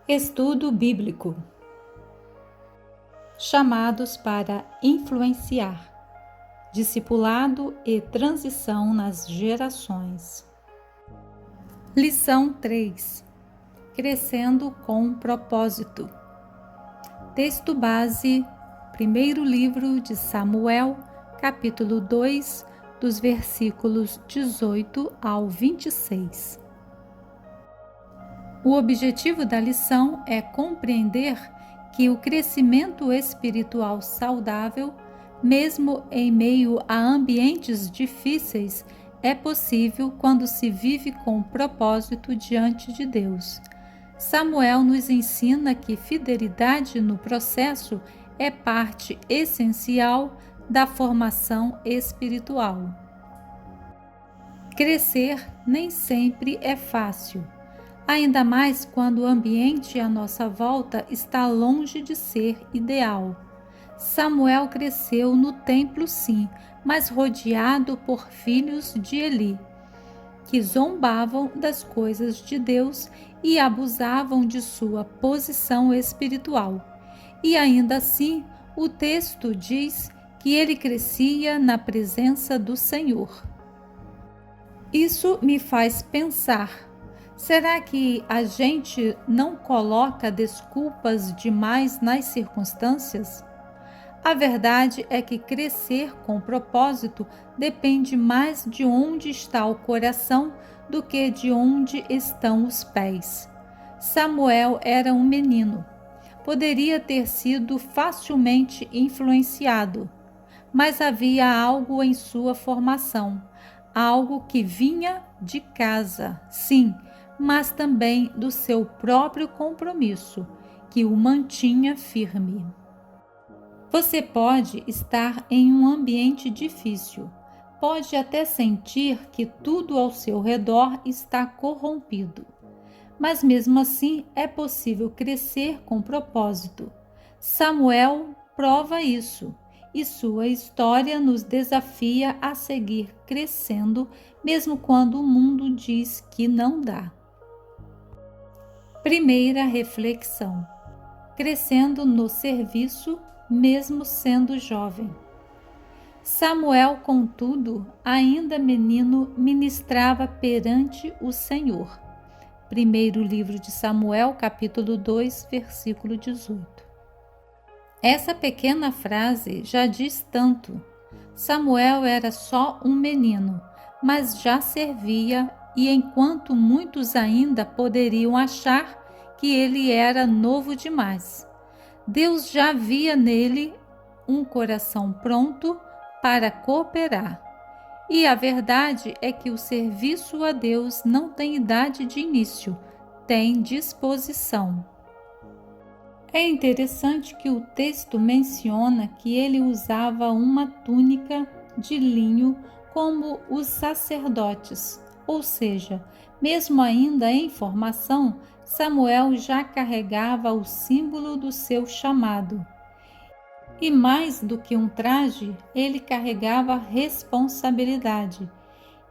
Estudo bíblico. Chamados para influenciar, discipulado e transição nas gerações. Lição 3. Crescendo com propósito. Texto base, primeiro livro de Samuel, capítulo 2, dos versículos 18 ao 26. O objetivo da lição é compreender que o crescimento espiritual saudável, mesmo em meio a ambientes difíceis, é possível quando se vive com propósito diante de Deus. Samuel nos ensina que fidelidade no processo é parte essencial da formação espiritual. Crescer nem sempre é fácil. Ainda mais quando o ambiente à nossa volta está longe de ser ideal. Samuel cresceu no templo, sim, mas rodeado por filhos de Eli, que zombavam das coisas de Deus e abusavam de sua posição espiritual. E ainda assim, o texto diz que ele crescia na presença do Senhor. Isso me faz pensar. Será que a gente não coloca desculpas demais nas circunstâncias? A verdade é que crescer com propósito depende mais de onde está o coração do que de onde estão os pés. Samuel era um menino. Poderia ter sido facilmente influenciado, mas havia algo em sua formação, algo que vinha de casa, sim, mas também do seu próprio compromisso, que o mantinha firme. Você pode estar em um ambiente difícil, pode até sentir que tudo ao seu redor está corrompido, mas mesmo assim é possível crescer com propósito. Samuel prova isso, e sua história nos desafia a seguir crescendo, mesmo quando o mundo diz que não dá. Primeira reflexão: crescendo no serviço, mesmo sendo jovem. Samuel, contudo, ainda menino, ministrava perante o Senhor. Primeiro livro de Samuel, capítulo 2, versículo 18. Essa pequena frase já diz tanto. Samuel era só um menino, mas já servia, e enquanto muitos ainda poderiam achar que ele era novo demais, Deus já via nele um coração pronto para cooperar. E a verdade é que o serviço a Deus não tem idade de início, tem disposição. É interessante que o texto menciona que ele usava uma túnica de linho como os sacerdotes, ou seja, mesmo ainda em formação, Samuel já carregava o símbolo do seu chamado. E mais do que um traje, ele carregava responsabilidade.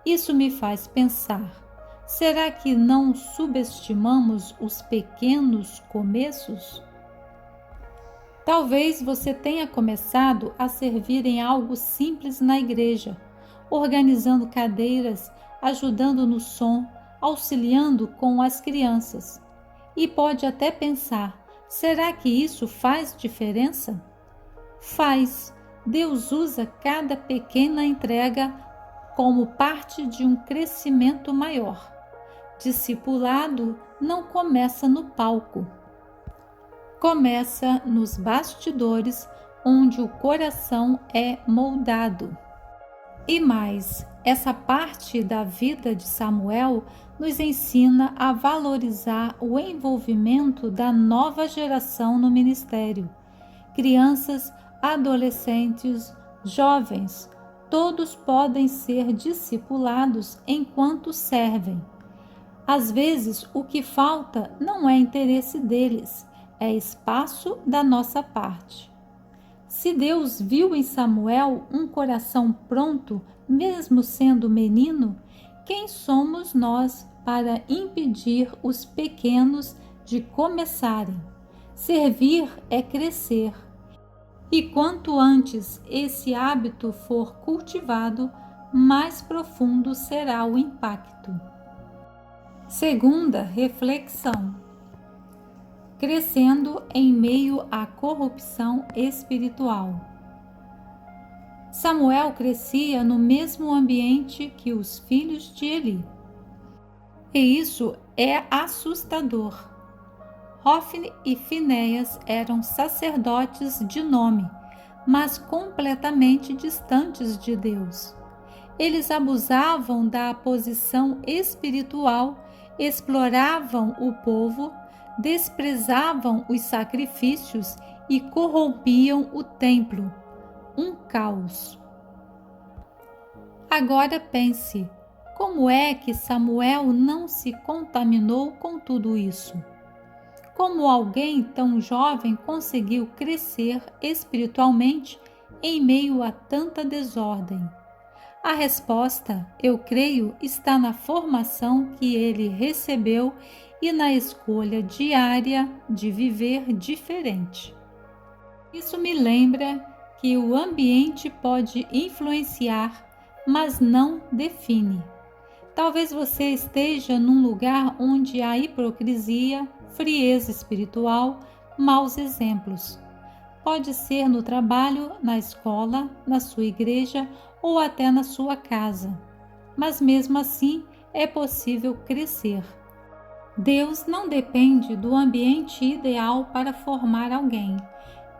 Isso me faz pensar: será que não subestimamos os pequenos começos? Talvez você tenha começado a servir em algo simples na igreja, organizando cadeiras, ajudando no som, auxiliando com as crianças. E pode até pensar: será que isso faz diferença? Faz. Deus usa cada pequena entrega como parte de um crescimento maior. Discipulado não começa no palco. Começa nos bastidores, onde o coração é moldado. E mais, essa parte da vida de Samuel nos ensina a valorizar o envolvimento da nova geração no ministério. Crianças, adolescentes, jovens, todos podem ser discipulados enquanto servem. Às vezes, o que falta não é interesse deles, é espaço da nossa parte. Se Deus viu em Samuel um coração pronto, mesmo sendo menino, quem somos nós para impedir os pequenos de começarem. Servir é crescer. E quanto antes esse hábito for cultivado, mais profundo será o impacto. Segunda reflexão: crescendo em meio à corrupção espiritual. Samuel crescia no mesmo ambiente que os filhos de Eli. E isso é assustador. Hofni e Finéias eram sacerdotes de nome, mas completamente distantes de Deus. Eles abusavam da posição espiritual, exploravam o povo, desprezavam os sacrifícios e corrompiam o templo. Um caos. Agora pense, como é que Samuel não se contaminou com tudo isso? Como alguém tão jovem conseguiu crescer espiritualmente em meio a tanta desordem? A resposta, eu creio, está na formação que ele recebeu e na escolha diária de viver diferente. Isso me lembra que o ambiente pode influenciar, mas não define. Talvez você esteja num lugar onde há hipocrisia, frieza espiritual, maus exemplos. Pode ser no trabalho, na escola, na sua igreja ou até na sua casa. Mas mesmo assim é possível crescer. Deus não depende do ambiente ideal para formar alguém.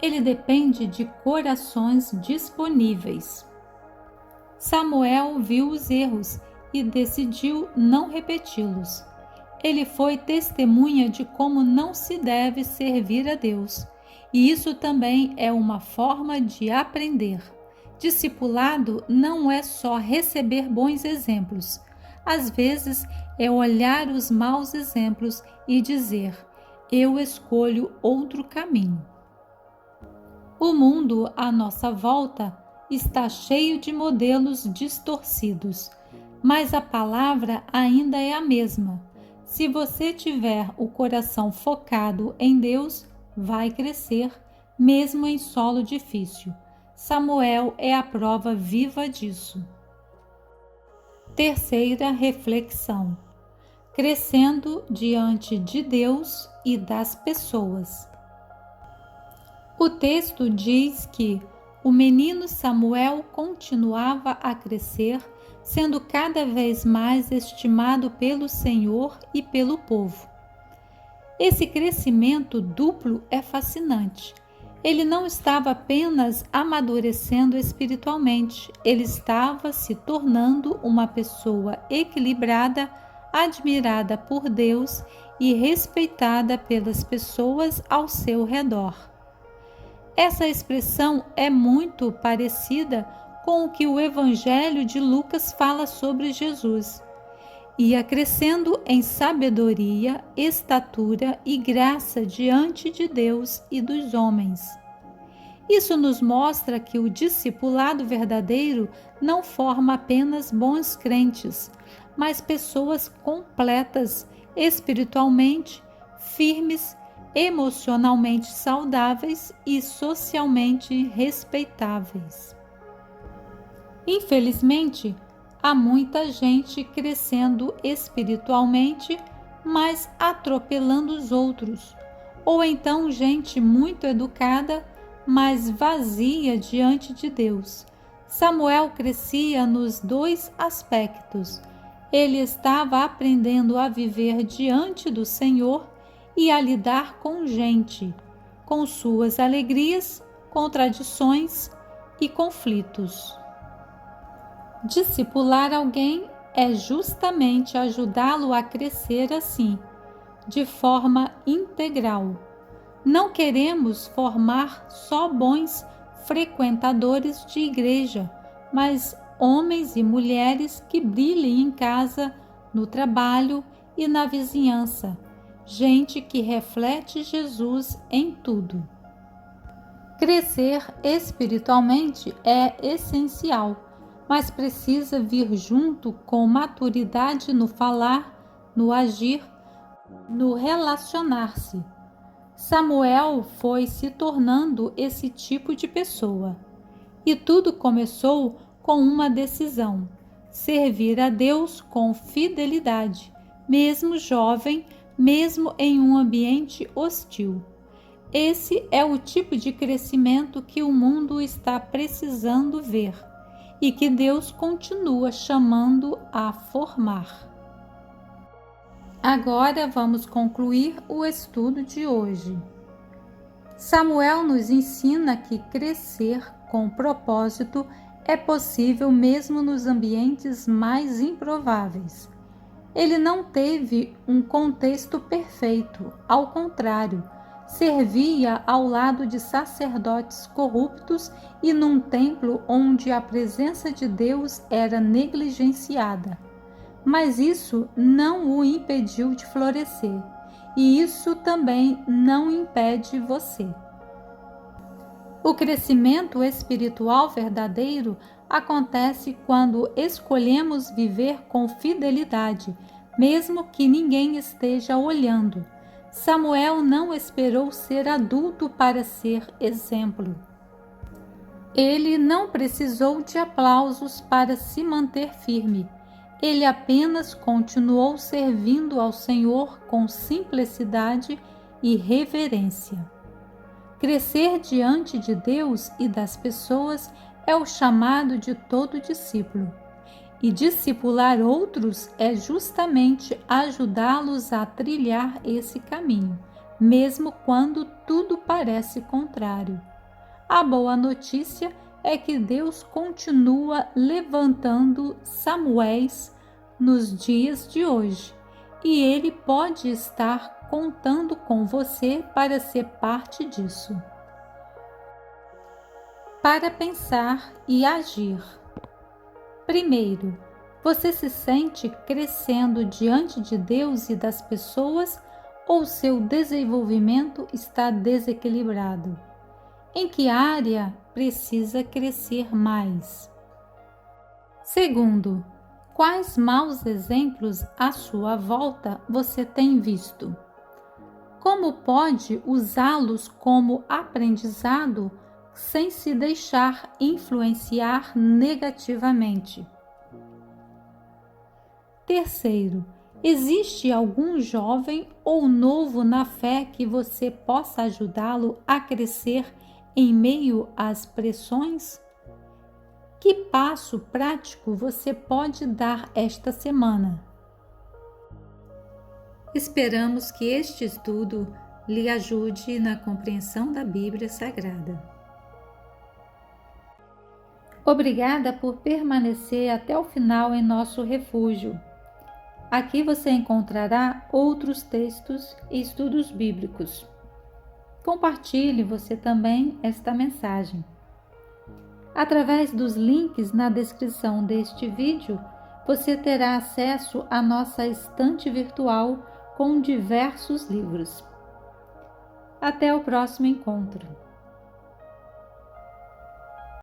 Ele depende de corações disponíveis. Samuel viu os erros e decidiu não repeti-los. Ele foi testemunha de como não se deve servir a Deus. E isso também é uma forma de aprender. Discipulado não é só receber bons exemplos. Às vezes é olhar os maus exemplos e dizer: eu escolho outro caminho. O mundo à nossa volta está cheio de modelos distorcidos, mas a palavra ainda é a mesma. Se você tiver o coração focado em Deus, vai crescer, mesmo em solo difícil. Samuel é a prova viva disso. Terceira reflexão: crescendo diante de Deus e das pessoas. O texto diz que o menino Samuel continuava a crescer, sendo cada vez mais estimado pelo Senhor e pelo povo. Esse crescimento duplo é fascinante. Ele não estava apenas amadurecendo espiritualmente, ele estava se tornando uma pessoa equilibrada, admirada por Deus e respeitada pelas pessoas ao seu redor. Essa expressão é muito parecida com o que o Evangelho de Lucas fala sobre Jesus. Ia crescendo em sabedoria, estatura e graça diante de Deus e dos homens. Isso nos mostra que o discipulado verdadeiro não forma apenas bons crentes, mas pessoas completas, espiritualmente firmes, emocionalmente saudáveis e socialmente respeitáveis. Infelizmente, há muita gente crescendo espiritualmente, mas atropelando os outros, ou então gente muito educada, mas vazia diante de Deus. Samuel crescia nos dois aspectos. Ele estava aprendendo a viver diante do Senhor e a lidar com gente, com suas alegrias, contradições e conflitos. Discipular alguém é justamente ajudá-lo a crescer assim, de forma integral. Não queremos formar só bons frequentadores de igreja, mas homens e mulheres que brilhem em casa, no trabalho e na vizinhança. Gente que reflete Jesus em tudo. Crescer espiritualmente é essencial, mas precisa vir junto com maturidade no falar, no agir, no relacionar-se. Samuel foi se tornando esse tipo de pessoa. E tudo começou com uma decisão: servir a Deus com fidelidade, mesmo jovem, mesmo em um ambiente hostil. Esse é o tipo de crescimento que o mundo está precisando ver e que Deus continua chamando a formar. Agora vamos concluir o estudo de hoje. Samuel nos ensina que crescer com propósito é possível mesmo nos ambientes mais improváveis. Ele não teve um contexto perfeito, ao contrário, servia ao lado de sacerdotes corruptos e num templo onde a presença de Deus era negligenciada. Mas isso não o impediu de florescer, e isso também não impede você. O crescimento espiritual verdadeiro acontece quando escolhemos viver com fidelidade, mesmo que ninguém esteja olhando. Samuel não esperou ser adulto para ser exemplo. Ele não precisou de aplausos para se manter firme. Ele apenas continuou servindo ao Senhor com simplicidade e reverência. Crescer diante de Deus e das pessoas é o chamado de todo discípulo. E discipular outros é justamente ajudá-los a trilhar esse caminho, mesmo quando tudo parece contrário. A boa notícia é que Deus continua levantando Samuéis nos dias de hoje, e Ele pode estar contando com você para ser parte disso. Para pensar e agir. Primeiro, você se sente crescendo diante de Deus e das pessoas ou seu desenvolvimento está desequilibrado? Em que área precisa crescer mais? Segundo, quais maus exemplos à sua volta você tem visto? Como pode usá-los como aprendizado sem se deixar influenciar negativamente? Terceiro, existe algum jovem ou novo na fé que você possa ajudá-lo a crescer em meio às pressões? Que passo prático você pode dar esta semana? Esperamos que este estudo lhe ajude na compreensão da Bíblia Sagrada. Obrigada por permanecer até o final em nosso refúgio. Aqui você encontrará outros textos e estudos bíblicos. Compartilhe você também esta mensagem. Através dos links na descrição deste vídeo, você terá acesso à nossa estante virtual com diversos livros. Até o próximo encontro.